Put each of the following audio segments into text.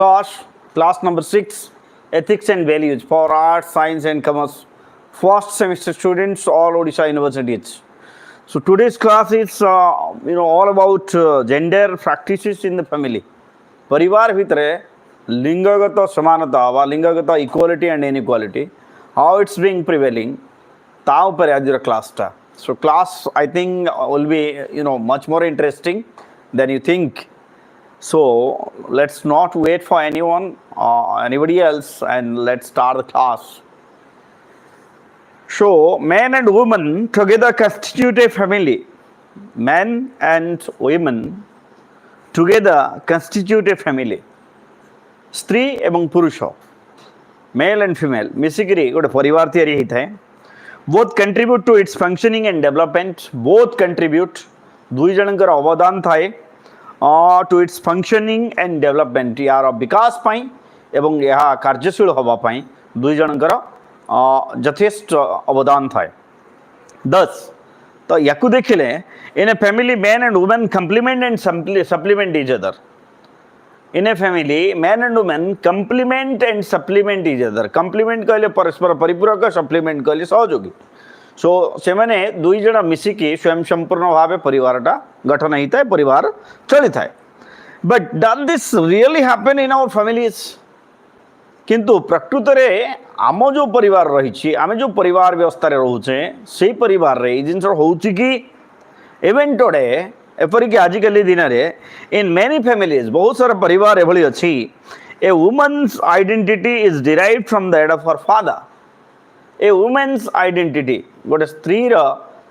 Class number 6, Ethics and Values for Arts, Science and Commerce. First semester students, all Odisha universities. So today's class is all about gender practices in the family. परिवार भितरे लिंगगत समानता वा लिंगगत equality and inequality how it's being prevailing ता ऊपर आज class टा. So class I think will be much more interesting than you think. So let's not wait for anybody else, and let's start the class. So men and women together constitute a family. Men and women together constitute a family. स्त्री एवं पुरुष male and female मिसिकरी गोटे परिवार तैयारी होता है. Both contribute to its functioning and development. Both contribute दुई जनकर अवदान थाए to its functioning and development यार विकास पाई एवं यह कार्यशील होगापाई दुई जनकर यथेष्ट अवदान थाए. दस तो या देखिले in a family man and women complement and supplement each other. In a family man and women complement and supplement each other. Complement कहले परस्पर परिपूरक, सप्लीमेंट कहले सहयोगी. सो से मैंने दुई जन मिसिकी स्वयं संपूर्ण भाव परिवारटा गठन होता है, परिवार चली था. But does this really happen in our families? किंतु प्रकृत में आम जो परिवार रही आम जो परिवार व्यवस्था रोचे से परिवार रे जिन हो इवेन टोडे एपरिक आजिकल दिन में इन मेनी फैमिलीज बहुत सारा परिवार एभली अच्छी. A women's identity is derived from that of her father. A women's identity गोटे स्त्रीर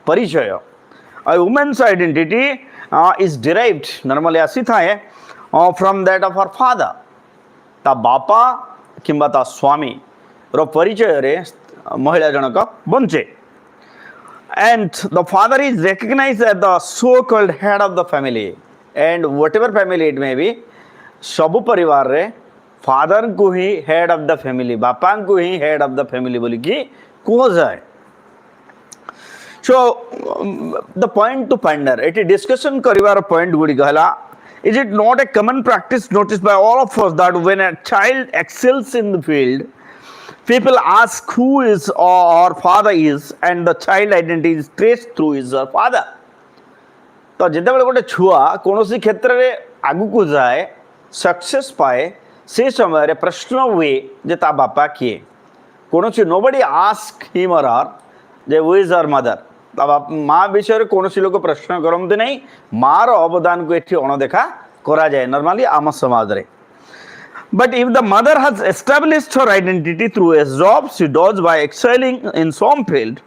परिचय, a woman's identity is derived normally आसी थाए from that of her father. ता बापा किंबा ता स्वामी रो परिचय रे महिला जनक बंचे. And the father is recognized as the so-called head of the family, and whatever family it may be, सबु परिवार रे फादर को ही हेड ऑफ द फैमिली, बापा को ही हेड ऑफ द फैमिली बोली कि कह जाए. So the point to ponder, it discussion करिवार point Gudi कहला, is it not a common practice noticed by all of us that when a child excels in the field, people ask who is or father is, and the child identity is traced through his or father. तो जिते बड़े गोटे छुआ कौन सी क्षेत्र रे आगु को जाए सक्सेस पाए से समय रे प्रश्न हुए जे ता बापा किए. कौन सी nobody ask him or her J who is her mother. तब माँ विषय कौन सी लोग प्रश्न करते नहीं, माँ रो अवदान को एठी अणदेखा करा जाए नॉर्मली आम समाज रे. But if the mother has established her identity through a job she does by excelling in some field,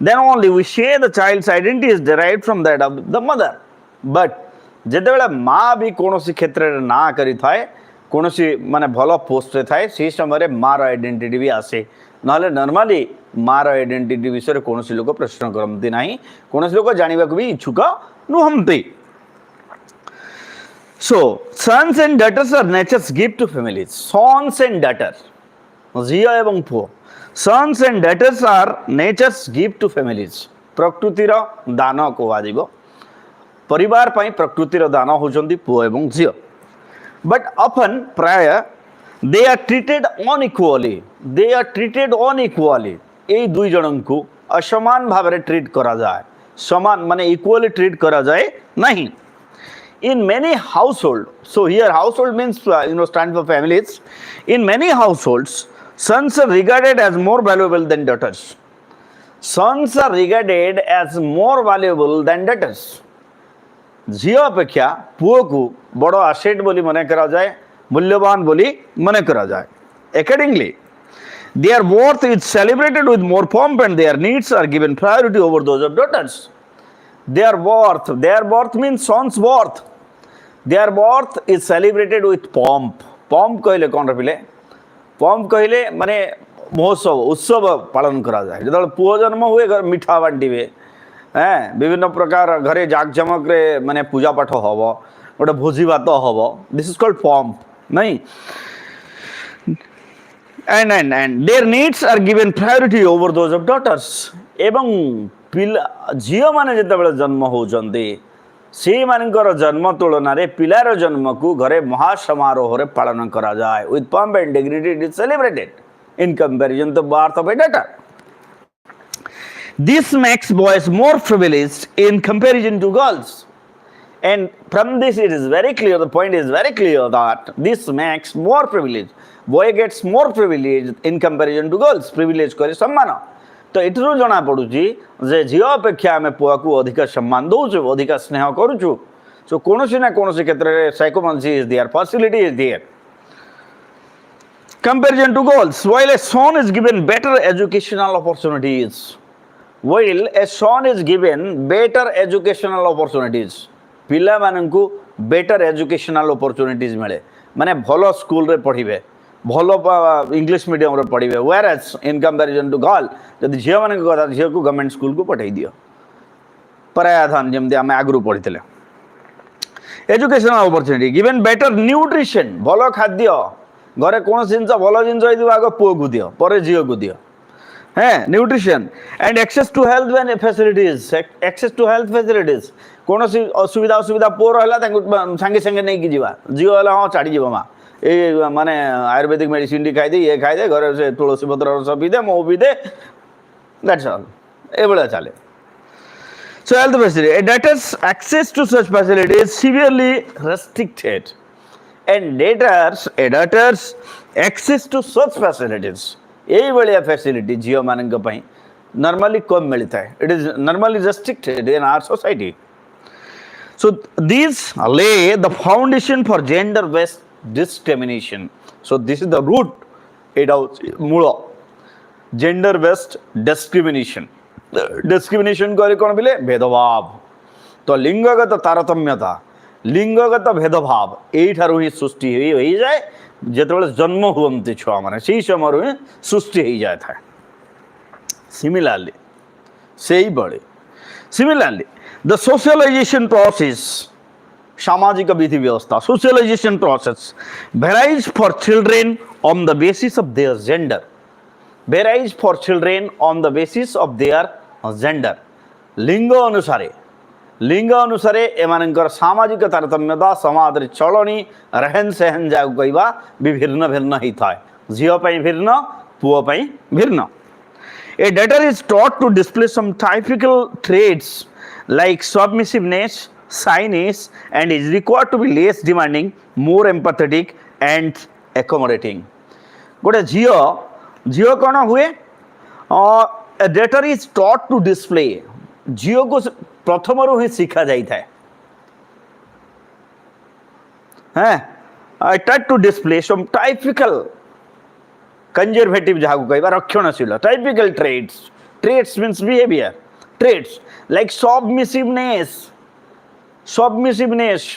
then only we say the child's identity is derived from that of the mother. But जेतेबेले माँ भी कौन सी क्षेत्र रे ना करी थाए, कौन सी माने भलो पोस्ट रे थाए, से समय रे माँ रो आइडेंटिटी भी आसे. नहले नॉर्मली माँ रो आइडेंटिटी विषय कौन सी लोग प्रश्न करते नहीं, कौन सी लोग जानिबा को भी इच्छुक नुहंती. So sons and daughters are nature's gift to families. Sons and daughters, झियो एवं पुओ. Sons and daughters are nature's gift to families. प्रकृतिर दान कह परिवार पाई प्रकृतिर दान होचंदी पुओ एवं झियो. But often प्राय they are treated unequally. They are treated unequally. ए दुई जनन को असमान भाव रे ट्रीट करा जाए, समान माने इक्वली ट्रीट करा जाए नहीं. In many households, so here household means stand for families. In many households, sons are regarded as more valuable than daughters. Sons are regarded as more valuable than daughters. झियो अपेक्षा पुओ को बड़ो asset बोली मने करा जाए, मूल्यवान बोली मने करा जाए. Accordingly, their worth is celebrated with more pomp and their needs are given priority over those of daughters. Their worth means son's worth. Their worth is celebrated with pomp. Pomp कहले कौन रखिले? Pomp कहले माने महोत्सव उत्सव पालन करा जाए. जब पुओ जन्म हुए घर मिठा बांटिबे, हैं विभिन्न प्रकार घरे जाकजमक रे माने पूजा पाठ हबो, गोटे भोजी भात हबो. This is called pomp, नहीं? And their needs are given priority over those of daughters. एवं पिला झियो माने जेतेबेले जन्म होचंदी से मानकर जन्म तुलन में पिलार जन्म को घरे महासमारोह पालन करा जाए with pomp and dignity it is celebrated in comparison to birth of a daughter. This makes boys more privileged in comparison to girls. And from this it is very clear, the point is very clear that this makes more privilege. Boy gets more privilege in comparison to girls. Privilege करे सम्मान. तो इतरू जना पड़ुची जे झियो अपेक्षा आमे पुआ को अधिक सम्मान दउछु, अधिक स्नेह करूछु. So कोनोसी ना कोनोसी क्षेत्र रे psychomancy is there, facility is there. Comparison to girls, while a son is given better educational opportunities. While a son is given better educational opportunities, पिला माननकु better educational opportunities मिले माने भलो स्कूल रे पढ़िबे भलो इंग्लिश मीडियम रे पढ़िबे whereas in comparison to girl जदि झियो माने को झियो को गवर्नमेंट स्कूल को पठाई दियो परायाधान जेमते आमे आगरु पढ़ितले. Educational opportunity given better nutrition भलो खाद्य घरे कोन जिंस भलो जिंस होइदिबो आगो पुओ को दियो परे झियो को दियो है nutrition and access to health facilities access to health facilities कौन सी असुविधा असुविधा पुअर है सांगे सांगे नहीं कि जीवा जीव है हाँ छाड़ी जीव माँ ये माने आयुर्वेदिक मेडिसिन टी खाई ये खाई घर से तुलसी पत्र रस पी दे मो पी दे दैट्स ऑल ये भाया चले. So health facility debtors access to such facility is severely restricted and debtors access to such facilities यही भाया फैसिलिटी झील मान नॉर्मली कम मिलता है. It is normally restricted in our society. So this lay the foundation for gender based discrimination. So this is the root एटा मूल gender based discrimination. Discrimination कौन बोले भेदभाव. तो लिंगगत तारतम्यता लिंगगत भेदभाव यहीठार ही सृष्टि हो जाए जिते जन्म हुए छुआ मैंने से समय सृष्टि हो जाए था. सिमिलारली से ही बड़े सिमिलारली द सोशलाइजेशन प्रोसेस सामाजिक विधि व्यवस्था socialization process varies for children on the basis of their gender. Varies for children on the basis of their gender. लिंग अनुसार एमानकर सामाजिक तारतम्यता समाज चलनी रहन सहन जा कहवा भी भिन्न भिन्न ही था. झील भिन्न पुओ भिन्न. A daughter is taught to display some typical traits like submissiveness shyness and is required to be less demanding more empathetic and accommodating. गोटे झील कौन हुए a daughter is taught to display झील को प्रथम रू ही शिखा जाए I try to display some typical conservative जहाँ को कहवा रक्षणशील typical traits means behaviour traits like submissiveness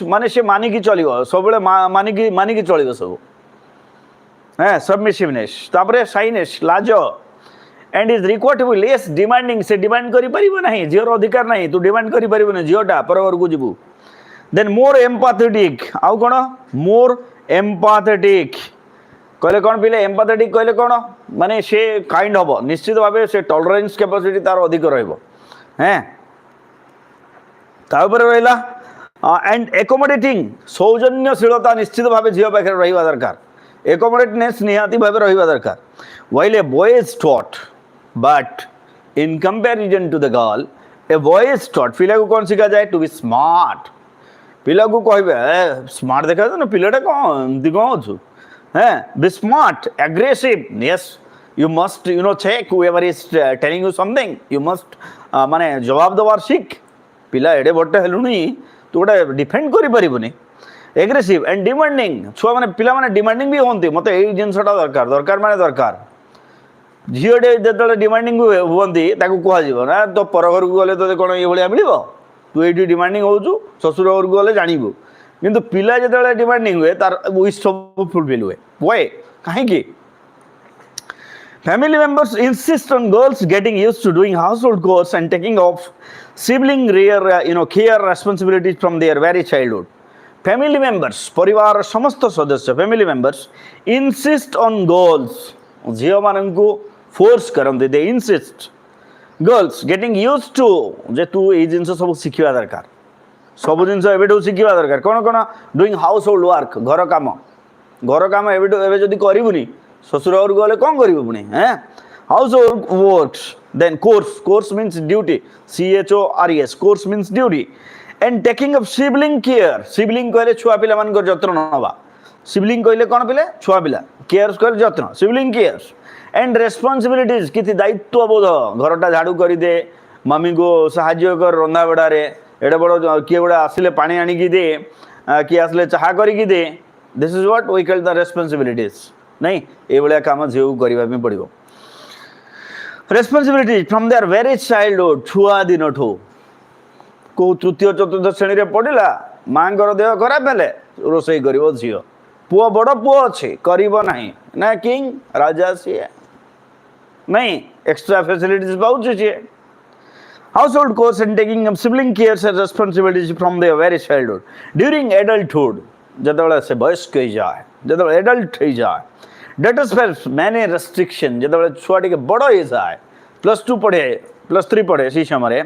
माने से मानिकी चलो सब मानिकी चलो सब हाँ सबमिसिवनेस तापर शाइनेस लाज and is required to be less demanding से डिमांड करि परिबो नाही झीर अधिकार नाही तू डिमांड करि परिबो नाही झीटा पर घर को जीवु. देन मोर एम्पैथेटिक आउ कोन मोर एम्पैथेटिक कहले कोन पिले एम्पैथेटिक कहले कोन माने से काइंड हबो निश्चित भाबे से टॉलरेंस कैपेसिटी तार अधिक रहइबो हैं ता ऊपर रहला एंड एकोमोडेटिंग सौजन्यशीलता निश्चित भाबे झील पाखे रहिबा दरकार. एकोमोडेटनेस निहाती भाबे रहिबा दरकार. While a boy is taught but in comparison to the girl a boy is taught पिला को कौन सिखा जाए to be smart. पिला को कहबे स्मार्ट देखा ना पिलाटा कौन दी कौन छु हैं be smart aggressive yes you must check whoever is telling you something you must माने जवाब दवार सीख. पिला एडे बट्टे हेलुनी तू गोटे डिफेंड करि परिबोनी. एग्रेसिव एंड डिमांडिंग छुआ माने पिला माने डिमांडिंग भी होंती मते एई जिंसटा दरकार माने दरकार. झीटे जो डिमांडिंग हुई कह ना तो पर घर को गले तो कौन ये भाया मिल तू ये डिमांडिंग हो ससुर घर को गले जानबू किंतु पिला जो डिमांडिंग हुए तार विश सब फुलफिल हुए हुए कहीं family members insist on girls getting used to doing household chores and taking of sibling care responsibilities from their very childhood. Family members परिवार समस्त सदस्य family members insist on girls झील मान को फोर्स करते दे insist girls getting used to जे तू ये जिन सब शिखा दरकार सब जिन शिखा दरकार कौन कौन डुईंग हाउस होल्ड वर्क घर कम एवं करूनी शशुर घर गले कौन कर पुणी हैं household works then chores means duty CHORS chores means duty and taking up sibling care sibling कहले छुआ पिला मान जत्न नवा सिबलिंग कहले कौन पिले छुआ पिला केयर्स कहले जत्न सिबलिंग केयर्स एंड रेस्पॉन्सिबिलिटीज किसी दायित्वबोध घरटा झाड़ू करदे मम्मी को साहाय्य कर रंधा बड़ारे एडे बड़ किए गुड़ा आसिले पानी आणिकी दे किए आसिले चाहा करिकी दे this is what we call the responsibilities नहीं ए भलिया काम झील को करबा पड़ो responsibilities from their very childhood छुआ दिन ठू को तृतीय चतुर्थ श्रेणी में पढ़ला माँ देह खराब हेले रोसई कर झी पुओ बड़ पुओ अच्छे ना किंग राजा सी नहीं एक्स्ट्रा फैसिलिटीज पाऊँ सी household chores and taking up sibling cares and responsibilities from their very childhood during adulthood जतबेले से वयस्क हो जाए जतबेले एडल्ट हो जाए that is where many restriction जतबेले छुआ टिके बड़ हो जाए +2 पढ़े +3 पढ़े सी समय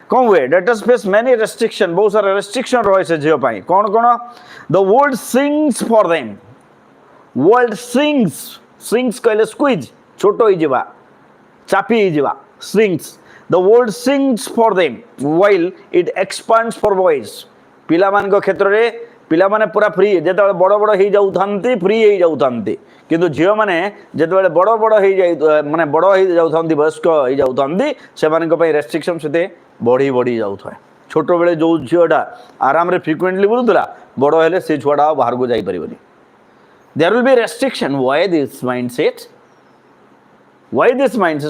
कौन हुए that is where many restriction बहुत सारा restriction रहे से झील पाई कौन कौन the world sings for them world sings कहले squeeze छोट हो जावा चापी हो जावा sings the world sings for them while it expands for boys पिला मान को क्षेत्र रे पिला माने पूरा फ्री जेते बड़ बड़ हो जाउथांती फ्री हो जाउथांती किंतु झियो माने जेते बड़ बड़ हो जाय माने बड़ हो जाउथांती वयस्क हो जाउथांती से मान को पई रेस्ट्रिक्शन सेते बढ़ी जाउथाय छोटो बेले जो झियोटा आराम रे फ्रीक्वेंटली बुलुतला बड़ हेले से छुआडा बाहर को जाई परिबनी there will be restriction why this mindset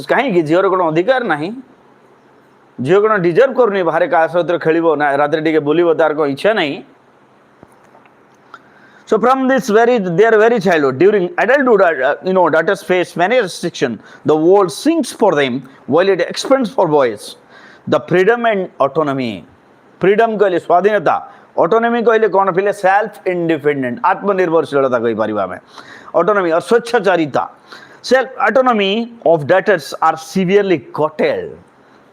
कहीं कि झियोर कोन अधिकार नाही झील कौन डिजर्व करनी बाहर क्या सहित खेल ना रात बुल तार को इच्छा नहीं so from this their very childhood during adulthood that is face many restriction the world sings for them while it expands for boys the freedom and autonomy freedom कहले स्वाधीनता ऑटोनॉमी कहले कौन पिले सेल्फ इंडिपेंडेंट आत्मनिर्भरशीलता कही Paribas हमें autonomy और स्वच्छचारिता self autonomy of daughters are severely curtailed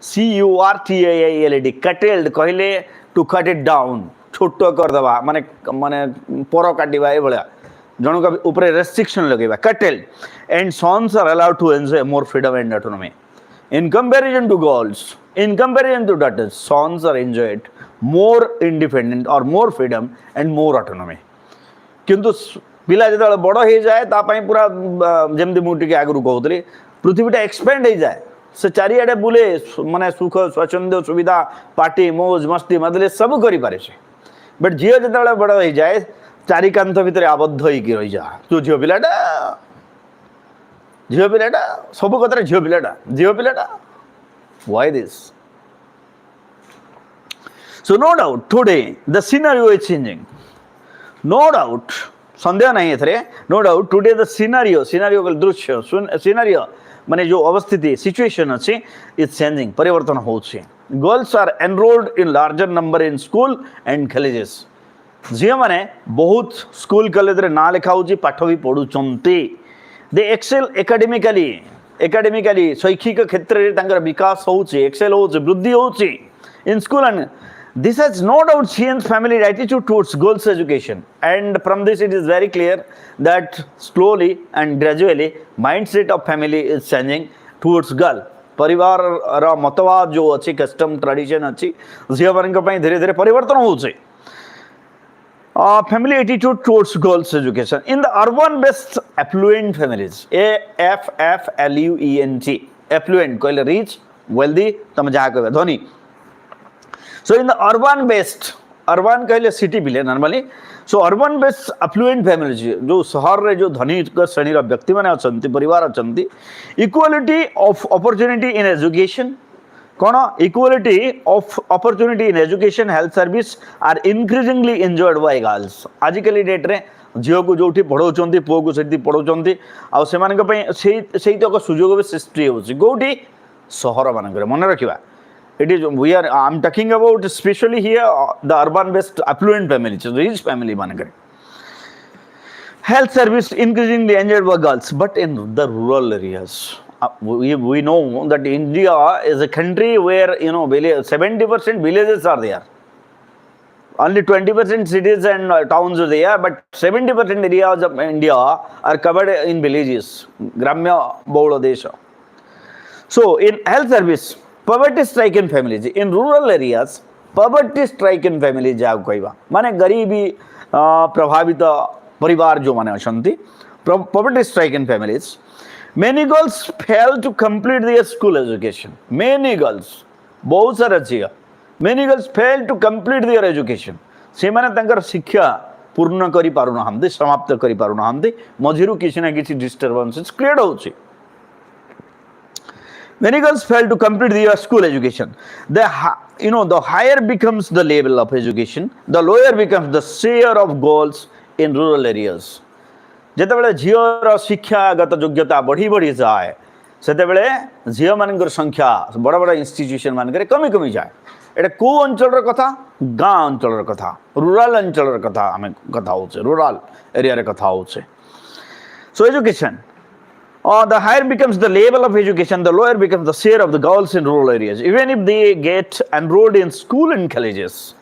CURTAILED curtailed कहले टू कट इट डाउन छोट करदे माने माने पर काटिबा ए भलिया जनका ऊपर restriction लगेबा curtailed and sons are allowed to enjoy more freedom and autonomy in comparison to girls in comparison to daughters sons are enjoyed more independent or more freedom and more autonomy किंतु पिला जतबेले बड़ हो जाए ता पई पूरा जेमति मु टिके आगु कहउतली पृथ्वीटा एक्सपेंड हो जाए से चारिआडे बुले माने सुख स्वच्छंद सुविधा पार्टी मौज मस्ती मदले सब करि पारे छे बट झियो जतबेले बड़ हो जाए चारि कांथ भितर आबद्ध होइकी रहि जा तू झियो पिलाटा सब कतरे झियो पिलाटा why this so no doubt today the scenario is changing no doubt संदेह नहीं एथरे no doubt today the scenario दृश्य सिनेरियो माने जो अवस्थिति सिचुएशन अच्छी इज चेंजिंग परिवर्तन होछि girls are enrolled in larger number in school and colleges झियो माने बहुत स्कूल कॉलेज रे ना लिखा होछि पाठ भी पढुचंती दे एक्सेल एकेडमिकली शैक्षिक क्षेत्र रे तांकर विकास होछि एक्सेल होछि वृद्धि होछि in school and this has no doubt changed family attitude towards girls education and from this it is very clear that slowly and gradually mindset of family is changing towards girl परिवार रा मतवाद जो अच्छी custom tradition अच्छी झियो मान पई धीरे धीरे परिवर्तन होउछे family attitude towards girls education in the urban based affluent families AFFLUENT affluent कहले rich wealthy तम जा कहबे धनी so in the urban कहले सिटी पिले नॉर्मली सो अर्बन बेस्ड अफ्लुएंट फैमिली जो शहर रे जो धनी श्रेणी व्यक्ति माने अछंती परिवार अछंती equality of opportunity in education कौन equality of opportunity in education health service are increasingly enjoyed by girls आजिकली डेट रे झील को जो पढ़ाऊँ पुओ को से पढ़ाऊँ आउ से सुजोग भी सृष्टि होती सहर मानक मन रखा it is I'm talking about especially here the urban based affluent families rich family manakare health service increasingly enjoyed by girls but in the rural areas we know that India is a country where 70% villages are there only 20% cities and towns are there, but 70% areas of India are covered in villages, Gramya Bahula Desha. So in health service, poverty stricken families, in rural areas, poverty stricken families ଯାହାକୁ କହିବା ମାନେ ଗରିବୀ ପ୍ରଭାବିତ ପରିବାର ଯେଉଁମାନେ ଅଛନ୍ତି, poverty stricken families, many girls fail to complete their school education. Many girls, ବହୁତ ସାରା ଝିଅ, many girls fail to complete their education. ସେମାନେ ତାଙ୍କର ଶିକ୍ଷା ପୂର୍ଣ୍ଣ କରିପାରୁନାହାନ୍ତି, ସମାପ୍ତ କରିପାରୁନାହାନ୍ତି, ମଝିରୁ କିଛି ନା କିଛି ଡିଷ୍ଟର୍ବାନ୍ସେସ୍ କ୍ରିଏଟ୍ ହେଉଛି. Many girls fail to complete their school education. The higher becomes the level of education, the lower becomes the share of girls in rural areas. ଯେତେବେଳେ ଝିଅର ଶିକ୍ଷାଗତ ଯୋଗ୍ୟତା ବଢ଼ି ବଢ଼ି ଯାଏ ସେତେବେଳେ ଝିଅମାନଙ୍କର ସଂଖ୍ୟା ବଡ଼ ବଡ଼ ଇନଷ୍ଟିଚ୍ୟୁସନ୍ ମାନଙ୍କରେ କମି କମି ଯାଏ. ଏଇଟା କେଉଁ ଅଞ୍ଚଳର କଥା? ଗାଁ ଅଞ୍ଚଳର କଥା, ରୁରାଲ ଅଞ୍ଚଳର କଥା ଆମେ କଥା ହେଉଛେ, ରୁରାଲ ଏରିଆରେ କଥା ହେଉଛେ. So education. The higher becomes the level of education, the lower becomes the share of the girls in rural areas, even if they get enrolled in school and colleges.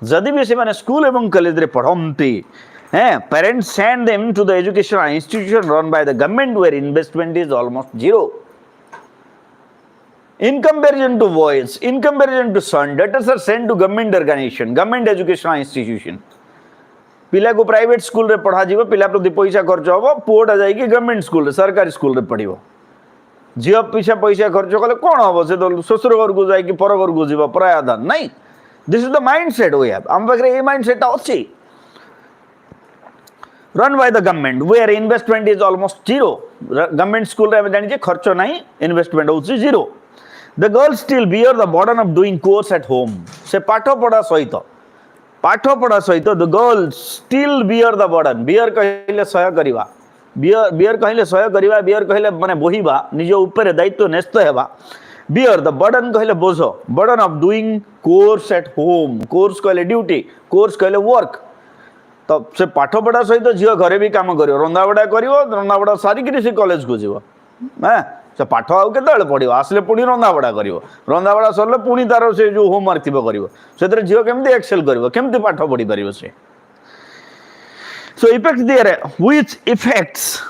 जदि भी से माने स्कूल एवं college रे पढ़ंती हैं, parents send them to the educational institution run by the government where investment is almost zero. In comparison to boys, in comparison to son, daughters are sent to government organization, government educational institution. पिला को private school रे पढ़ा जीव, पिला प्रति पैसा खर्च हम, पुओटा जाइए गवर्नमेंट स्कूल रे, सरकारी स्कूल रे पढ़िबो. झील पिछा पैसा खर्च कले कौन हम, से तो ससुर घर को जाइए पर घर को जीव, परायादान नहीं. This is the mindset we have. आम पाखे ये माइंड सेट अच्छी. Run by the government where investment is almost zero. Government school रे जानी खर्च नहीं, इन्वेस्टमेंट होची zero. The girls still bear the burden of doing chores at home. से पाठ पढ़ा सहित the girls still bear the burden. Bear कहले सह करवा, बियर कहले सह करवा, बियर कहले माने बोहिबा, निज ऊपर दायित्व न्यस्त हेबा. बियर द बर्डन कहले बोझ, burden of doing chores at home. Course कहले ड्यूटी, कोर्स कहले वर्क. तो से पाठ पढ़ा सहित झील घरे भी काम कर, रंधाबढ़ा कर, रंधाबढ़ा सारिक से कॉलेज को जीव. से पाठ आउ के पढ़ आसले पुणी रंधाबढ़ा कर, रंधाबढ़ा सरले पुणी तार से जो होमवर्क थी कर झील केमती एक्सेल कर, केमती पाठ पढ़ी पार से. So effects there, which affects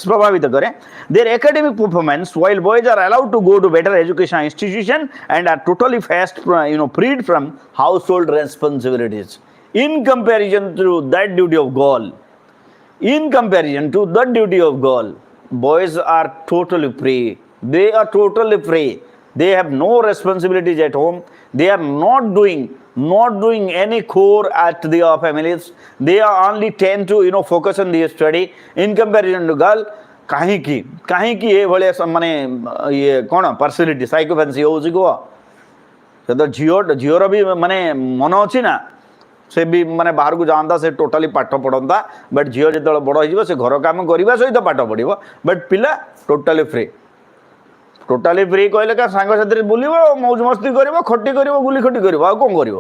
प्रभावित करे their academic performance, while boys are allowed to go to better education institution and are totally freed from household responsibilities. In comparison to that duty of girl, boys are totally free. They are totally free. They have no responsibilities at home. They are not doing any chore at their families. They are only tend to focus on their study. In comparison to girl, କାହିଁକି ଏ ଭଳିଆ ମାନେ ଇଏ କ'ଣ partiality ସାଇକୋଫାନ୍ସି ହେଉଛି କୁହ? ସେ ତ ଝିଅର ବି ମାନେ ମନ ଅଛି ନା, ସେ ବି ମାନେ ବାହାରକୁ ଯାଆନ୍ତା, ସେ ଟୋଟାଲି ପାଠ ପଢ଼ନ୍ତା. ବଟ୍ ଝିଅ ଯେତେବେଳେ ବଡ଼ ହେଇଯିବ ସେ ଘର କାମ କରିବା ସହିତ ପାଠ ପଢ଼ିବ. ବଟ୍ ପିଲା ଟୋଟାଲି ଫ୍ରି. ଟୋଟାଲି ଫ୍ରି କହିଲେ କା ସାଙ୍ଗସାଥିରେ ବୁଲିବ, ମୌଜ ମସ୍ତି କରିବ, ଖଟି କରିବ, ଗୁଲି ଖଟି କରିବ, ଆଉ କ'ଣ କରିବ?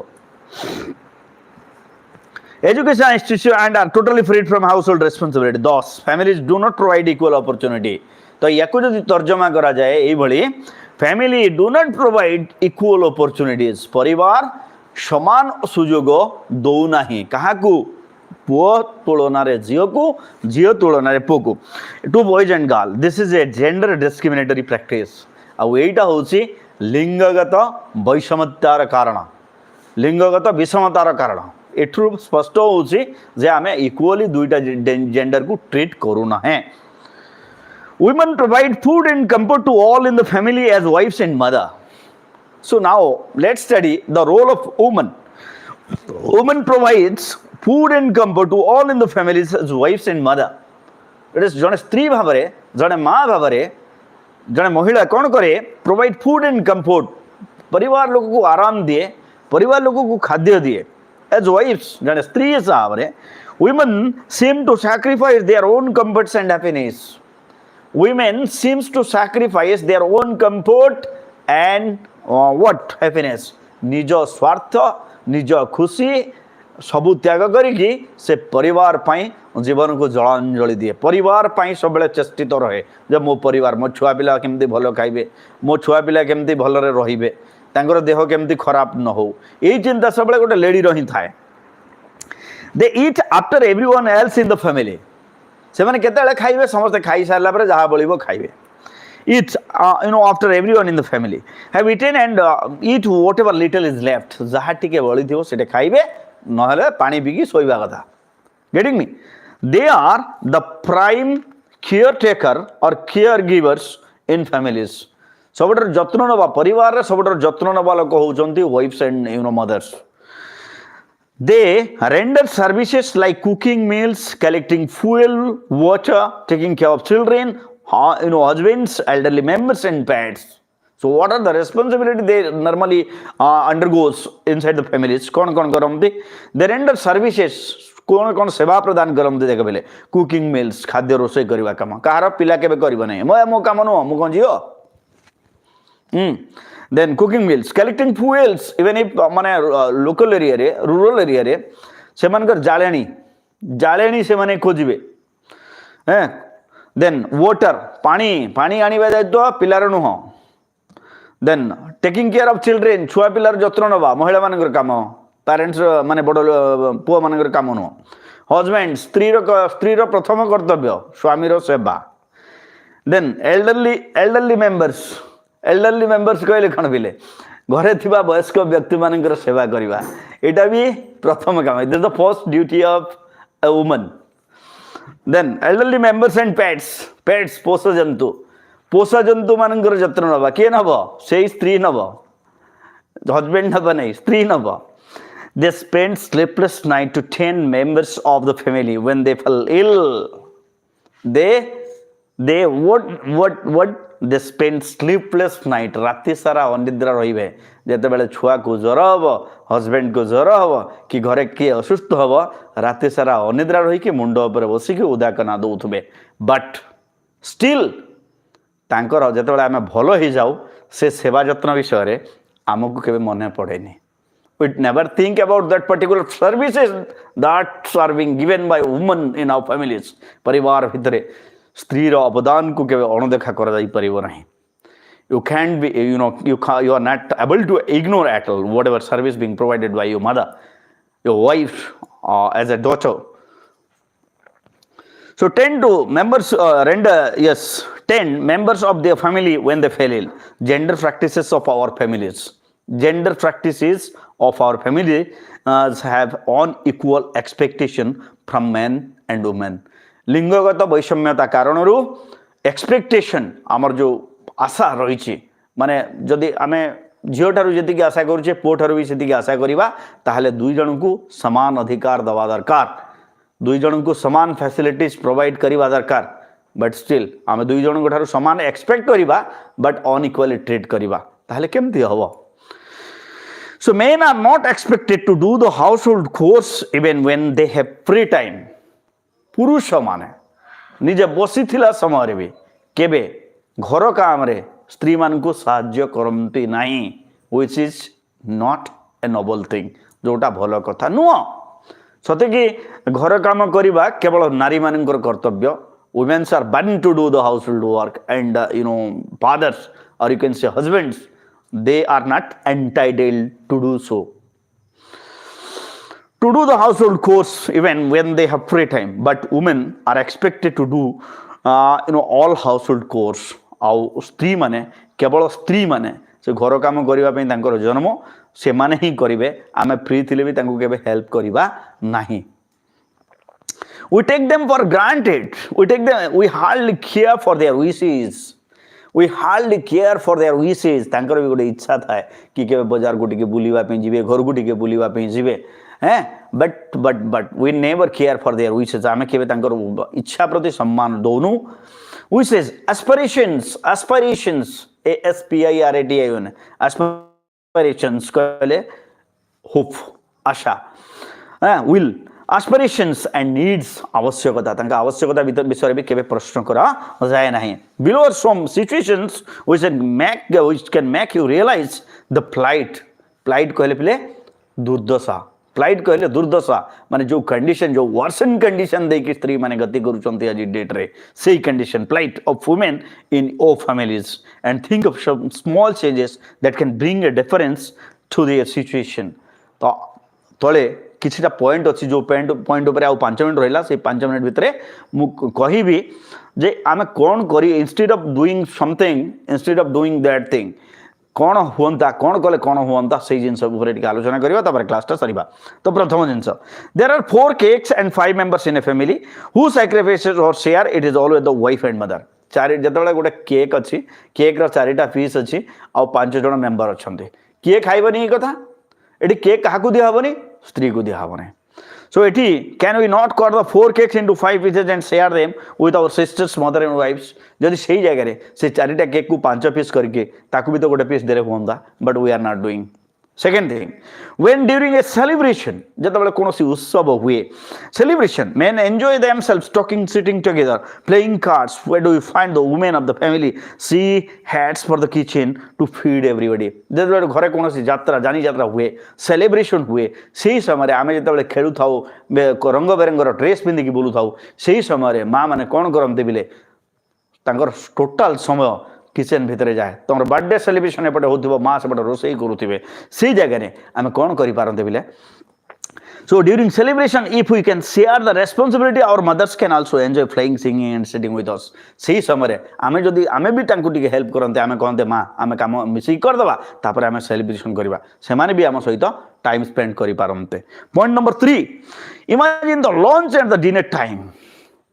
Education institution and are totally freed from household responsibility. Thus, families do not provide equal opportunity. तो याकु जदि तर्जमा करा जाए एई भली, family do not provide equal opportunities. परिवार समान सुजोग दौ नाही काहाकू, पुओ तुलनारे झियो को, झियो तुलनारे पुओ को. To boys and girl, this is a gender discriminatory practice. आ एटा होची लिंगगत वैषम्यतार कारण, लिंगगत विषमतार कारण. एठू स्पष्ट होची जे आमे इक्वली दुईटा जेंडर को ट्रीट करूना है. Women provide food and comfort to all in the family as wives and mother. So now let's study the role of woman. Woman provides food and comfort to all in the families as wives and mother. It is जने स्त्री भावरे, जने माँ भावरे, जने महिला कौन करे? Provide food and comfort. परिवार लोगों को आराम दिए, परिवार लोगों को खाद्य दिए. As wives, जने स्त्री Bhavre, women seem to sacrifice their own comforts and happiness. Women seems to sacrifice their own comfort and what? Happiness. निज स्वार्थ, निज खुशी सबू त्याग करिकी से परिवार पाई जीवन को जलांजलि दिए. परिवार पाई सब चेष्टित रहे जे मो परिवार, मो छुआ पिला केमती भल खाइबे, मो छुआ पिला केमती भलरे रहिबे, ତାଙ୍କର ଦେହ କେମିତି ଖରାପ ନ ହଉ ଏଇ ଚିନ୍ତା ସବୁବେଳେ ଗୋଟେ ଲେଡିର ହିଁ ଥାଏ। They eat after everyone else in the family. ସେମାନେ କେତେବେଳେ ଖାଇବେ? ସମସ୍ତେ ଖାଇସାରିଲା ପରେ ଯାହା ବଳିବ ଖାଇବେ। Eat, after everyone in the family have eaten and eat whatever little is left. ଯାହା ଟିକେ ବଳିଥିବ ସେଟା ଖାଇବେ, ନହେଲେ ପାଣି ପିଇକି ଶୋଇବା କଥା। Getting me? They are the prime caretaker or caregivers in families. ସବୁଠାରୁ ଯତ୍ନ ନେବା ପରିବାରରେ ସବୁଠାରୁ ଯତ୍ନ ନେବା ଲୋକ ହେଉଛନ୍ତି wives and mothers. They render services like cooking meals, collecting fuel, water, taking care of children, husbands, elderly members and pets. So what are the responsibility they normally undergoes inside the families? कौन करते? They render services. कौन सेवा प्रदान करते? देख बेले cooking mills, खाद्य रोषे करवा काम। कहार पिला केबे करबो नै, मो काम नु मु कोन जियो। Then cooking meals, collecting fuels, even if माने local area रे, rural area रे से मानकर जालेनी से माने खोजिबे। Then water, पानी आनिबा दायित्व पिलार नुह। Then taking care of children, छुआ पिलार जत्न नबा महिला मानकर काम, पेरेंट्स माने बड़ पुआ मानकर काम नुह। हस्बैंड स्त्री रो प्रथम कर्तव्य स्वामी रो सेवा। Then elderly members कहले कौन पिले घरे थिबा वयस्क व्यक्ति मानकर सेवा करिबा, एटा भी प्रथम काम। This is the first duty of a woman. Then elderly members and pets पोष जंतु मानकर जत्न नबा। किए नब? से स्त्री नब, हस्बैंड नब नहीं, स्त्री नब। They spend sleepless night to tend members of the family when they fall ill. They spend sleepless night, राति सारा अनिद्रा रहिबे। जेते बेले छुआ को ज्वर हबो, हस्बैंड को ज्वर हबो कि घरे किए असुस्थ हबो, राति सारा अनिद्रा रही कि मुंड ऊपर बसिक उदाकना दउथबे। बट स्टिल तांकर जेते बेले आमे भलो ही जाऊ से सेवा जत्न विषय रे आमको केबे मने पड़ेनी। We never think about that particular services that are being given by women in our families. परिवार भितरे स्त्री रो अवदान को केबे अणदेखा करा जाई परिबो नाही। You can't be, you are not able to ignore at all whatever service being provided by your mother, your wife, as a daughter. So 10 members of their family when they fail ill. Gender practices of our families. Gender practices of our family have unequal expectation from men and women. लिंगगत वैषम्यता कारणरू expectation आमर जो आशा रही माने जदि आमे झील ठारू जी आशा करुचे पुओ ठारू भी से आशा करवा ताहले दुई जन को समान अधिकार दवा दरकार, दुई जन को समान फैसिलिटीज प्रोवाइड करवा दरकार। बट स्टिल आमे दुई जन ठारू समान एक्सपेक्ट करवा बट अनइक्वाली ट्रीट करवा ताहले केमती हबो? So men are not expected to do the household chores even when they have free time. पुरुष माने निजे बसी थिला समय भी केबे घर काम रे स्त्री मान को साहाय्य करंती नाही, which is not a noble thing, जोटा भलो कथा नुह। सते कि घर काम करिबा केवल नारी मानकर कर्तव्य। Women are bound to do the household work and fathers or you can say husbands, they are not entitled to do so. To do the household chores even when they have free time, but women are expected to do all household chores. आउ स्त्री माने केवल स्त्री माने से घर काम करिबा पई तांकर जन्म से माने ही करिवे, आमे फ्री थिले भी तांको केबे हेल्प करिबा नाही। We take them for granted. We hardly care for their wishes. तांकर भी गोटे इच्छा थाए कि केबे बाजार गुटी के बुलीवा पे जिवे, घर गुटी के बुलीवा पे जिवे, but we never care for their wishes. आमे केबे तांकर इच्छा प्रति सम्मान दोनु। Wishes, aspirations, ASPIRATION, aspirations कहले hope, Asha, will, aspirations and needs, आवश्यकता, तांका आवश्यकता विषय भी केबे प्रश्न करा जाए नहीं। Below are some situations which can make you realize the plight कहले पिले दुर्दशा, प्लाइट कहले दुर्दशा माने जो कंडीशन जो वर्सन कंडीशन दे कि स्त्री माने गति करूचंती आज डेट रे सेही condition plight of women in ओ families and think of some small changes that can bring a difference to their situation तो तले किछिटा पॉइंट अछि जो पॉइंट ऊपर आ 5 मिनिट रहिला से 5 मिनिट भितरे मु कहिबी जे आमे कोन करी instead of doing something instead of doing that thing कौन हुआ कौन कले कौन हुआ से जिनस आलोचना करवा क्लासटा सरीबा तो प्रथम जिनस there are 4 cakes and 5 members in a family who sacrifices or share it is always the wife and mother चारि जतबेले गोटे केक अच्छी केक रो चारिटा पीस अच्छी आ 5 जण मेंबर अछंती किए खाइबनी कथा एटी केक काहाकू दिया हबनी स्त्री को दिया हबनी so eti can we not cut the 4 cakes into 5 pieces and share them with our sisters mother and wives जदि सही जगह रे से चारिटा केक को 5 पीस करके ताकू भी तो गोटे पीस देरे होंदा but we are not doing second thing when during a celebration जतबेले कोनोसी उत्सव हुए celebration men enjoy themselves talking sitting together playing cards where do you find the women of the family she heads for the kitchen to feed everybody जतबेले घरे कोनोसी यात्रा जानी यात्रा हुए celebration हुए सेही समय आमे जतबेले खेलु थाउ रंग बेरंगर ड्रेस पिंदी की बोलु थाउ सेही समय मां माने कोन करंते बिले तांकर टोटल समय किचन भितर जाए तुम बर्थडे सेलिब्रेशन एपटे हो माँ सेपटे रोसई करुवे से जगह आम कौन करते बिले so during celebration if we can share the responsibility our mothers can also enjoy playing singing and sitting with us सही समय आमे जदि आमे भी तांको टिके हेल्प करते आमे कहते माँ आमे काम मिसी कर दबा तापर आमे सेलिब्रेशन करबा से माने भी आम सहित टाइम स्पेंड करि पारंते point number 3 imagine the lunch and the dinner time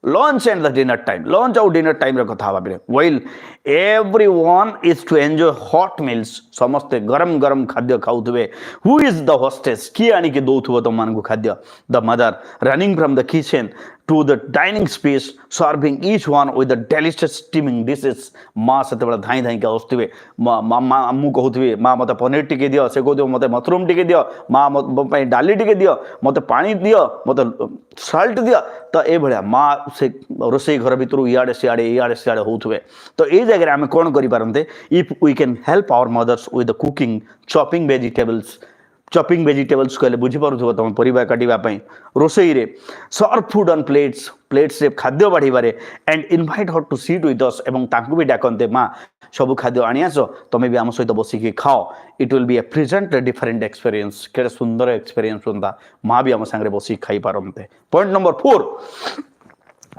lunch and the dinner time lunch और dinner time रे कथा भाबे while everyone is to enjoy hot meals समस्ते गरम गरम खाद्य खाउथबे who is the hostess की आनी के दोथबो तो मान को खाद्य the mother running from the kitchen to the dining space serving each one with the delicious steaming dishes मां सते बड़ा धाई धाई के आस्तबे मां मु कहउथबे मां मते पनीर टिके दियो से कहउथबे मते मशरूम टिके दियो मां मते डाली टिके दियो मते पानी दियो मते साल्ट दियो तो ए भलिया मां से रोसई घर भितर इयाडे सियाडे होउथबे तो ए जगह आमे कोन करि पारंते if we can help our mothers with the cooking chopping vegetables कहले बुझी पारुथबो तुम परिबा काटिबा पई रोसई रे सर्व फूड ऑन प्लेट्स रे खाद्य बाढ़ीबारे and invite her to sit with us एवं तांकु भी डाकंते मां सब खाद्य आनी आसो तुम भी आम सहित बसिकी खाओ it will be A present different experience केड़े सुंदर एक्सपीरियंस होंदा मां भी आम संगे बसी खाई पारंते point number 4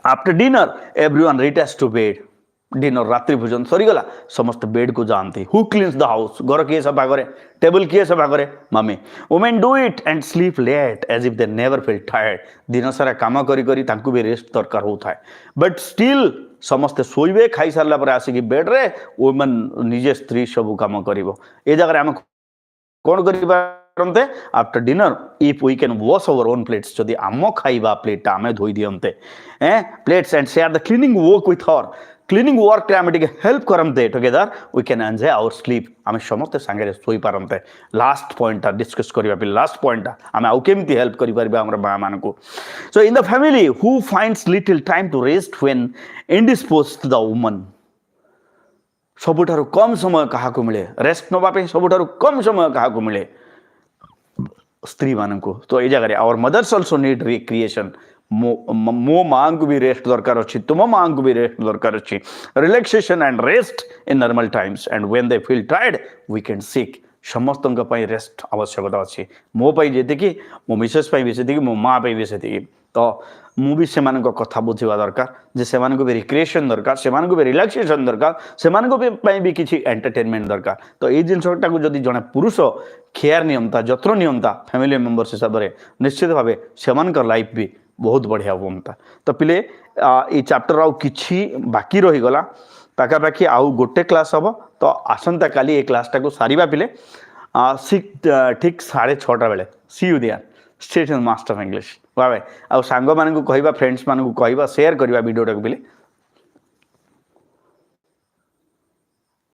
after dinner everyone returns to bed dinner रात्रि भोजन सरीगला समस्त बेड को जानती हु क्लीन्स द हाउस घर किए सफा करे टेबल किए सफा करे mummy women do it and sleep late as if they never feel tired दिन सारा काम करी करी तांकु भी रेस्ट दरकार होता है बट स्टिल समस्ते शोइबे खाई सारला पर आसिकी बेड रे वुमेन निजे स्त्री सब काम करिवो ए जगह आम कोन करिबा after dinner if we can wash our own plates जदि आम खाइबा प्लेट आमे धोई दियंते plates and share the cleaning work with her cleaning work आम हेल्प करते together we can enjoy our sleep आम समस्त सांगे सोई पारते लास्ट पॉइंट डिस्कस करबा लास्ट पॉइंट आम आउ केमती हेल्प करिपारिबा हमर मां मान को so in the family who finds little time to rest when इंडिस्पोज्ड the woman सबुठारु कम समय काहाकू मिले रेस्ट नबा पे सबुठारु कम समय काहाकू मिले स्त्री मान को तो ये जगह our mothers also need recreation मो मां को भी रेस्ट दरकार अच्छी तुम मां को भी रेस्ट दरकार अच्छी relaxation and rest in normal times and when they feel tired we can seek समस्त रेस्ट आवश्यकता अच्छी मो जी मो मिसेस भी से मो माँ भी से तो मु भी से कथा बुझा दरकार जे से भी रिक्रिएशन दरकार से भी रिलैक्सेशन दरकार से भी किसी एंटरटेनमेंट दरकार तो ये जिनटा को जब जड़े पुरुष केयर नियमता जत्न नियमता फैमिली मेंबर्स हिसाब से निश्चित भाव से लाइफ भी बहुत बढ़िया हमता तो पिले ये चैप्टर आउ किछि बाकी रहीगला पाखापाखि आउ गोटे क्लास हम तो आसंता काली ये क्लासटा को सारिबा पिले ठीक 6:30 बेले see you there state master of English by आ सांग मान को कहबा फ्रेंड्स मान को कहबा शेयर करबा वीडियो टाक पिले